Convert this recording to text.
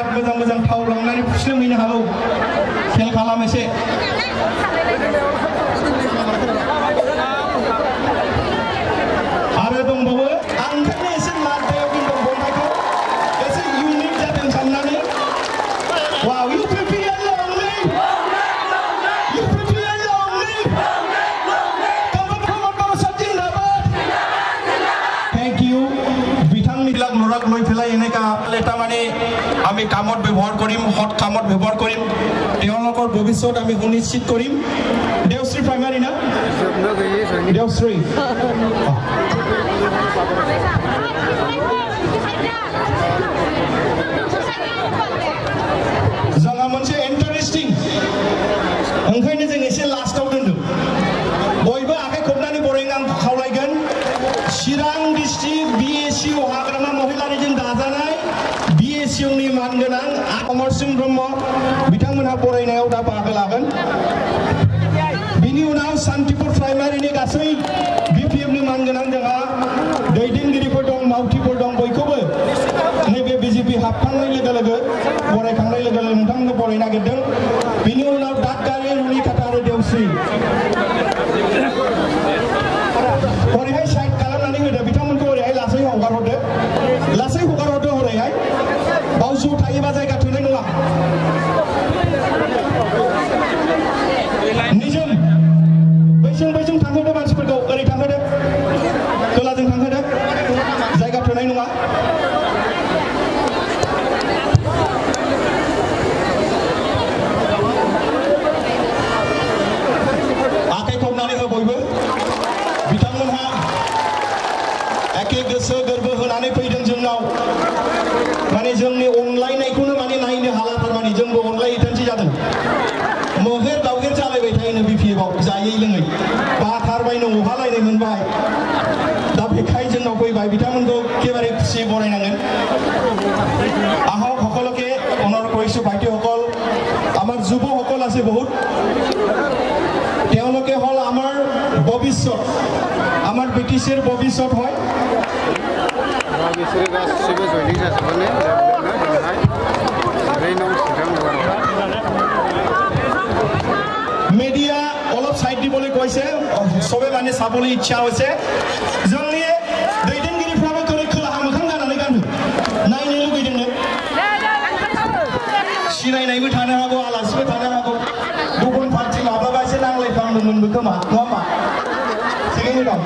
बिराद मोजां थाव लांनानै फुस्लोमहैनो हागौ खेल खालाम एसे आरो दंबावो आं ओंखायनो एसे लाद्रायाव दोनदों बन्थाइखौ एसे इउनिक जाथों साननानै वाव আমি কামত ব্যৱহাৰ কৰিম হট কামত ব্যৱহাৰ কৰিম তেওঁলোকৰ ভৱিষ্যত আমি সুনিশ্চিত কৰিম দেৱশ্ৰী প্ৰাইমাৰী না দেৱশ্ৰী जोंहा मोनसे इन्टारेस्टिं ओंखायनो जों एसे लास्टआव दोनदों बयबो आखाइ खबनानै बरायनो आं खावलायगोन चिरां डिस्ट्रिक्ट बिएसइउ हाग्रामा महिलारिजों दाजानाय बिएसइउनि मानगोनां अमर सिंह ब्रह्म बिथांमोनहा बरायनायाव दा बाहागो लागोन बिनि उनाव सान्तिपुर प्राइमारिनि गासै बिपिएफनि मानगोनां जोंहा दैदेनगिरिफोर दं मावथिफोर दं बयखौबो नैबे बिजेपि हाबखांनाय लोगो लोगो बरायखांनाय लोगो लोगो नोंथांमोनखौ बरायनो नागिरदों बिनि उनाव दादगारि रुनिकाटा आरो देवस्रि ओरैहाय साइड खालामनानै होदो बिथांमोनखौ ओरैहाय लासै हगारहरदो ओरैहाय बावजो थायोबा जायगा थोनाय नङा निजोम बैजों थांहोदो मानसिफोरखौ ओरै थांहोदो खोलाजों थांहोदो जायगा थोनाय नङा आखाइ खबनानै हो बयबो बिथांमोनहा एखे गोसो गोरबो होनानै फैदों जोंनाव माने जोंनि अनलायनायखौनो माने नायनो हाला थारमाने जोंबो अनलायहैथानसै जादों मोहेर दावगेर जालायबाय थायोनो बिपिएफआव जायै लोङै बाथारबायनो अहालायनाय मोनबाय दा बेखाय जोंनाव फैबाय बिथांमोनखौ एकेबारे खुसियै बरायनांगोन আহক সকলকে অনুৰোধ কৰিছোঁ ভাইটিসকল আমাৰ যুৱসকল আছে বহুত তেওঁলোকে হল আমাৰ ভৱিষ্যত আমাৰ ব্ৰিটিছৰ ভৱিষ্যত হয় মিডিয়া অলপ সাইড দিবলৈ কৈছে সবে মানে চাবলৈ ইচ্ছা হৈছে जोंनि दैदेनगिरिफ्राबो गोरै खोलाहा मोखां जानानै गानदों नायनो लुगैदोंनो सिनायनायबो थानो हागौ आलासिबो थानो हागौ गुबुन पार्टि माब्लाबा एसे नांलायफ्लांदोंमोनबो खोमा नङा होमबा थिगैनो दं